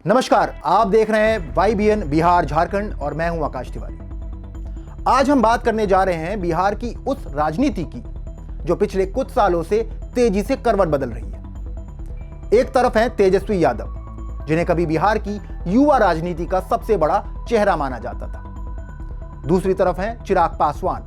नमस्कार, आप देख रहे हैं YBN बिहार झारखंड और मैं हूं आकाश तिवारी। आज हम बात करने जा रहे हैं बिहार की उस राजनीति की जो पिछले कुछ सालों से तेजी से करवट बदल रही है। एक तरफ है तेजस्वी यादव, जिन्हें कभी बिहार की युवा राजनीति का सबसे बड़ा चेहरा माना जाता था। दूसरी तरफ है चिराग पासवान,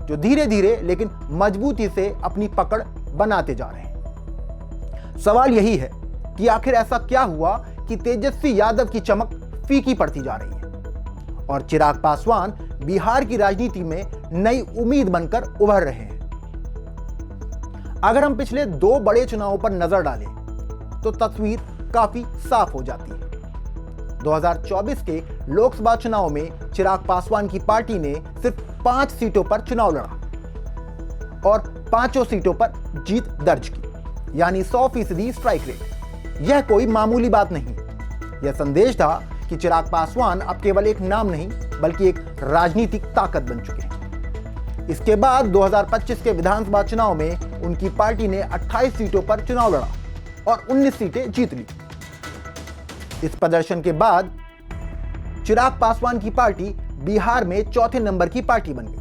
जो धीरे धीरे लेकिन मजबूती से अपनी पकड़ बनाते जा रहे हैं। सवाल यही है कि आखिर ऐसा क्या हुआ कि तेजस्वी यादव की चमक फीकी पड़ती जा रही है और चिराग पासवान बिहार की राजनीति में नई उम्मीद बनकर उभर रहे हैं। अगर हम पिछले दो बड़े चुनावों पर नजर डालें तो तस्वीर काफी साफ हो जाती है। 2024 के लोकसभा चुनाव में चिराग पासवान की पार्टी ने सिर्फ 5 सीटों पर चुनाव लड़ा और 5 सीटों पर जीत दर्ज की, यानी 100% स्ट्राइक रेट। यह कोई मामूली बात नहीं। यह संदेश था कि चिराग पासवान अब केवल एक नाम नहीं बल्कि एक राजनीतिक ताकत बन चुके हैं। इसके बाद 2025 के विधानसभा चुनाव में उनकी पार्टी ने 28 सीटों पर चुनाव लड़ा और 19 सीटें जीत ली। इस प्रदर्शन के बाद चिराग पासवान की पार्टी बिहार में चौथे नंबर की पार्टी बन गई।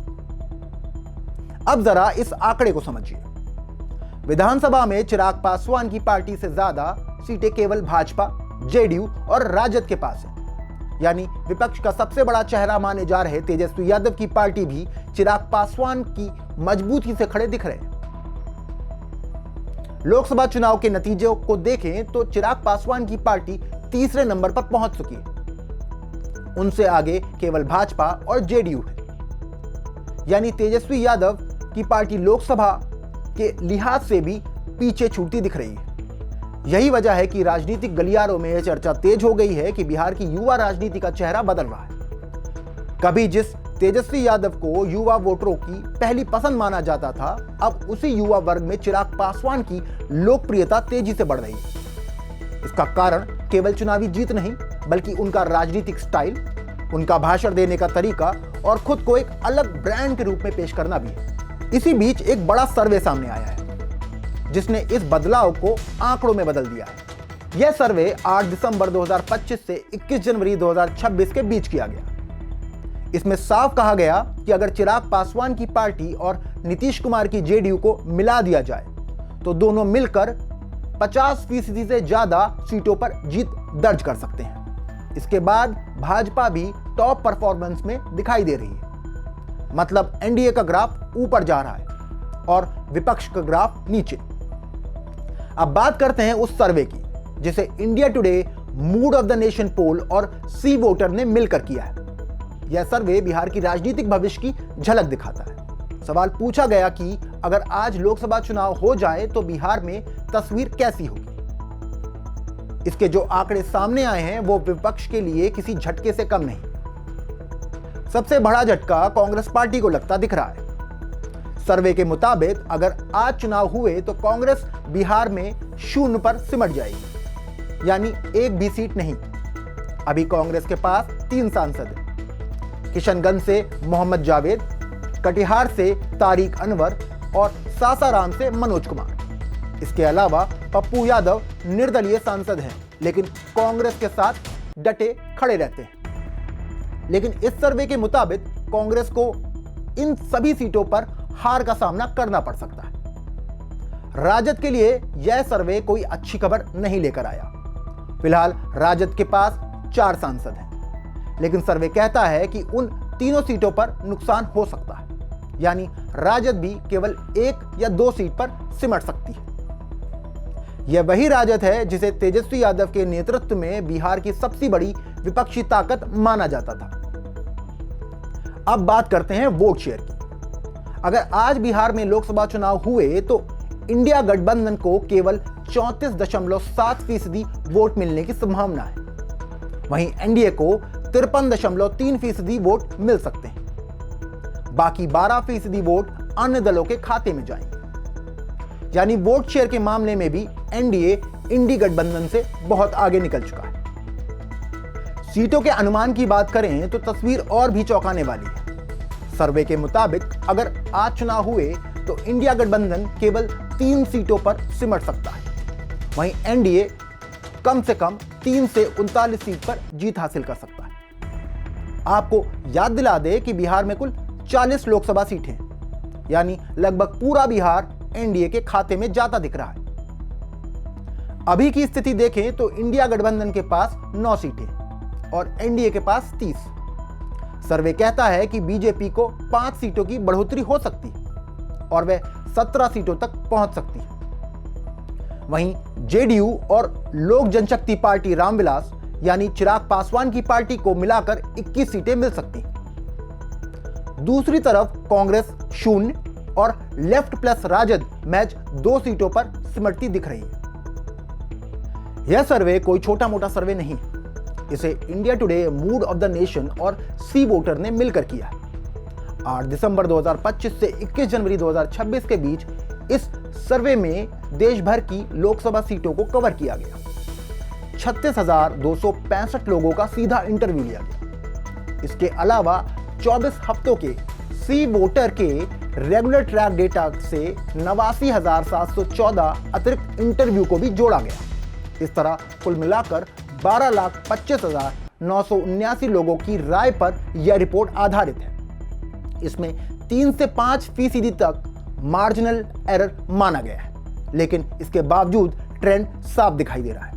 अब जरा इस आंकड़े को समझिए। विधानसभा में चिराग पासवान की पार्टी से ज्यादा सीटें केवल भाजपा, जेडीयू और राजद के पास है, यानी विपक्ष का सबसे बड़ा चेहरा माने जा रहे तेजस्वी यादव की पार्टी भी चिराग पासवान की मजबूती से खड़े दिख रहे हैं। लोकसभा चुनाव के नतीजों को देखें तो चिराग पासवान की पार्टी तीसरे नंबर पर पहुंच चुकी है। उनसे आगे केवल भाजपा और जेडीयू है, यानी तेजस्वी यादव की पार्टी लोकसभा के लिहाज से भी पीछे छूटती दिख रही है। यही वजह है कि राजनीतिक गलियारों में यह चर्चा तेज हो गई है कि बिहार की युवा राजनीति का चेहरा बदल रहा है। कभी जिस तेजस्वी यादव को युवा वोटरों की पहली पसंद माना जाता था, अब उसी युवा वर्ग में चिराग पासवान की लोकप्रियता तेजी से बढ़ रही है। इसका कारण केवल चुनावी जीत नहीं बल्कि उनका राजनीतिक स्टाइल, उनका भाषण देने का तरीका और खुद को एक अलग ब्रांड के रूप में पेश करना भी है। इसी बीच एक बड़ा सर्वे सामने आया है जिसने इस बदलाव को आंकड़ों में बदल दिया है। यह सर्वे 8 दिसंबर 2025 से 21 जनवरी 2026 के बीच किया गया। इसमें साफ कहा गया कि अगर चिराग पासवान की पार्टी और नीतीश कुमार की जेडीयू को मिला दिया जाए तो दोनों मिलकर 50% से ज्यादा सीटों पर जीत दर्ज कर सकते हैं। इसके बाद भाजपा भी टॉप परफॉर्मेंस में दिखाई दे रही है, मतलब एनडीए का ग्राफ ऊपर जा रहा है और विपक्ष का ग्राफ नीचे। अब बात करते हैं उस सर्वे की जिसे India Today, mood of the nation poll और सी वोटर ने मिलकर किया है। यह सर्वे बिहार की राजनीतिक भविष्य की झलक दिखाता है। सवाल पूछा गया कि अगर आज लोकसभा चुनाव हो जाए तो बिहार में तस्वीर कैसी होगी। इसके जो आंकड़े सामने आए हैं वो विपक्ष के लिए किसी झटके से कम नहीं। सबसे बड़ा झटका कांग्रेस पार्टी को लगता दिख रहा है। सर्वे के मुताबिक अगर आज चुनाव हुए तो कांग्रेस बिहार में 0 पर सिमट जाएगी, यानी एक भी सीट नहीं। अभी कांग्रेस के पास 3 सांसद हैं। किशनगंज से मोहम्मद जावेद, कटिहार से तारिक अनवर और सासाराम से मनोज कुमार। इसके अलावा पप्पू यादव निर्दलीय सांसद हैं, लेकिन कांग्रेस के साथ डटे खड़े रहते हैं। लेकिन इस सर्वे के मुताबिक कांग्रेस को इन सभी सीटों पर हार का सामना करना पड़ सकता है। राजद के लिए यह सर्वे कोई अच्छी खबर नहीं लेकर आया। फिलहाल राजद के पास 4 सांसद हैं, लेकिन सर्वे कहता है कि उन तीनों सीटों पर नुकसान हो सकता है, यानी राजद भी केवल 1 या 2 सीट पर सिमट सकती है। यह वही राजद है जिसे तेजस्वी यादव के नेतृत्व में बिहार की सबसे बड़ी विपक्षी ताकत माना जाता था। अब बात करते हैं वोट शेयर की। अगर आज बिहार में लोकसभा चुनाव हुए तो इंडिया गठबंधन को केवल 34.7% वोट मिलने की संभावना है। वहीं एनडीए को 53.3% वोट मिल सकते हैं। बाकी 12% वोट अन्य दलों के खाते में जाएंगे, यानी वोट शेयर के मामले में भी एनडीए इंडी गठबंधन से बहुत आगे निकल चुका है। सीटों के अनुमान की बात करें तो तस्वीर और भी चौंकाने वाली है। सर्वे के मुताबिक अगर आज चुनाव हुए तो इंडिया गठबंधन केवल 3 सीटों पर सिमट सकता है। वहीं एनडीए कम से कम 3 से 39 सीट पर जीत हासिल कर सकता है। आपको याद दिला दे कि बिहार में कुल 40 लोकसभा सीटें हैं, यानी लगभग पूरा बिहार एनडीए के खाते में जाता दिख रहा है। अभी की स्थिति देखें तो इंडिया गठबंधन के पास 9 सीटें और एनडीए के पास 30। सर्वे कहता है कि बीजेपी को 5 सीटों की बढ़ोतरी हो सकती है और वह 17 सीटों तक पहुंच सकती है। वहीं जेडीयू और लोक जनशक्ति पार्टी रामविलास यानी चिराग पासवान की पार्टी को मिलाकर 21 सीटें मिल सकती हैं। दूसरी तरफ कांग्रेस 0 और लेफ्ट प्लस राजद महज 2 सीटों पर सिमटती दिख रही है। यह सर्वे कोई छोटा मोटा सर्वे नहीं है। इसे India Today, mood of the nation और सी वोटर ने मिलकर किया। 8 दिसंबर 2025 से 21 जनवरी 2026 के बीच इस सर्वे में देश भर की लोकसभा सीटों को कवर किया गया। 36,265 लोगों का सीधा इंटरव्यू लिया गया। इसके अलावा 24 हफ्तों के सी वोटर के रेगुलर ट्रैक डेटा से 89,714 अतिरिक्त इंटरव्यू को भी जोड़ा गया। इस तरह कुल मिलाकर 12,25,979 लोगों की राय पर यह रिपोर्ट आधारित है। इसमें 3 से 5% तक मार्जिनल एरर माना गया है, लेकिन इसके बावजूद ट्रेंड साफ दिखाई दे रहा है।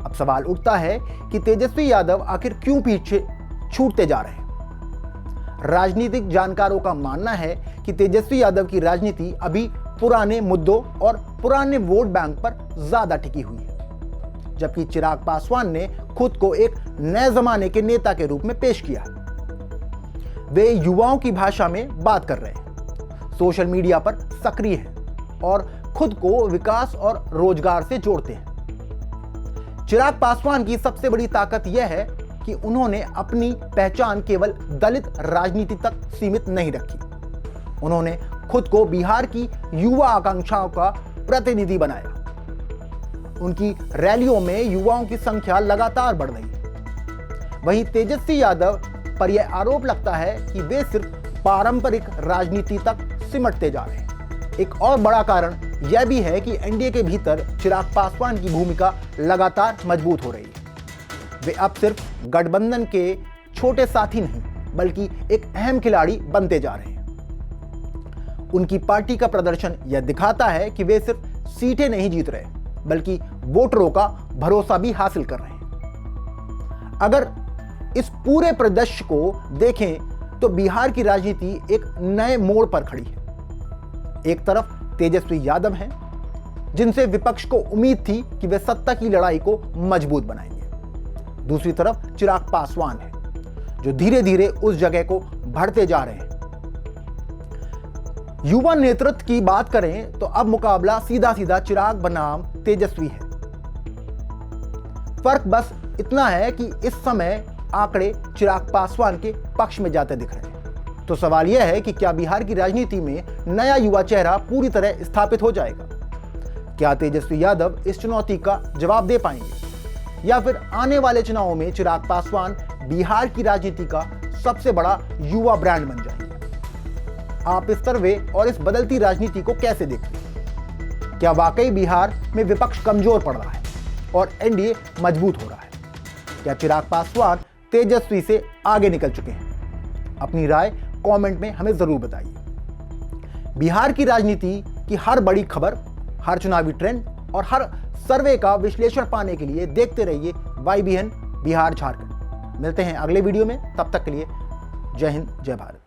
अब सवाल उठता है कि तेजस्वी यादव आखिर क्यों पीछे छूटते जा रहे हैं। राजनीतिक जानकारों का मानना है कि तेजस्वी यादव की राजनीति अभी पुराने मुद्दों और पुराने वोट बैंक पर ज्यादा टिकी हुई है, जबकि चिराग पासवान ने खुद को एक नए जमाने के नेता के रूप में पेश किया। वे युवाओं की भाषा में बात कर रहे हैं, सोशल मीडिया पर सक्रिय हैं और खुद को विकास और रोजगार से जोड़ते हैं। चिराग पासवान की सबसे बड़ी ताकत यह है कि उन्होंने अपनी पहचान केवल दलित राजनीति तक सीमित नहीं रखी। उन्होंने खुद को बिहार की युवा आकांक्षाओं का प्रतिनिधि बनाया। उनकी रैलियों में युवाओं की संख्या लगातार बढ़ रही है। वहीं तेजस्वी यादव पर यह आरोप लगता है कि वे सिर्फ पारंपरिक राजनीति तक सिमटते जा रहे हैं। एक और बड़ा कारण यह भी है कि एनडीए के भीतर चिराग पासवान की भूमिका लगातार मजबूत हो रही है। वे अब सिर्फ गठबंधन के छोटे साथी नहीं, बल्कि एक अहम खिलाड़ी बनते जा रहे हैं। उनकी पार्टी का प्रदर्शन यह दिखाता है कि वे सिर्फ सीटें नहीं जीत रहे, बल्कि वोटरों का भरोसा भी हासिल कर रहे हैं। अगर इस पूरे परिदृश्य को देखें तो बिहार की राजनीति एक नए मोड़ पर खड़ी है। एक तरफ तेजस्वी यादव हैं, जिनसे विपक्ष को उम्मीद थी कि वे सत्ता की लड़ाई को मजबूत बनाएंगे। दूसरी तरफ चिराग पासवान है, जो धीरे धीरे उस जगह को बढ़ते जा रहे हैं। युवा नेतृत्व की बात करें तो अब मुकाबला सीधा सीधा चिराग बनाम तेजस्वी है। फर्क बस इतना है कि इस समय आंकड़े चिराग पासवान के पक्ष में जाते दिख रहे हैं। तो सवाल यह है कि क्या बिहार की राजनीति में नया युवा चेहरा पूरी तरह स्थापित हो जाएगा? क्या तेजस्वी यादव इस चुनौती का जवाब दे पाएंगे, या फिर आने वाले चुनावों में चिराग पासवान बिहार की राजनीति का सबसे बड़ा युवा ब्रांड बन जाएंगे? आप इस सर्वे और इस बदलती राजनीति को कैसे देखते हैं? क्या वाकई बिहार में विपक्ष कमजोर पड़ रहा है और एनडीए मजबूत हो रहा है? क्या चिराग पासवान तेजस्वी से आगे निकल चुके हैं? अपनी राय कमेंट में हमें जरूर बताइए। बिहार की राजनीति की हर बड़ी खबर, हर चुनावी ट्रेंड और हर सर्वे का विश्लेषण पाने के लिए देखते रहिए YBN बिहार झारखंड। मिलते हैं अगले वीडियो में, तब तक के लिए जय हिंद, जय भारत।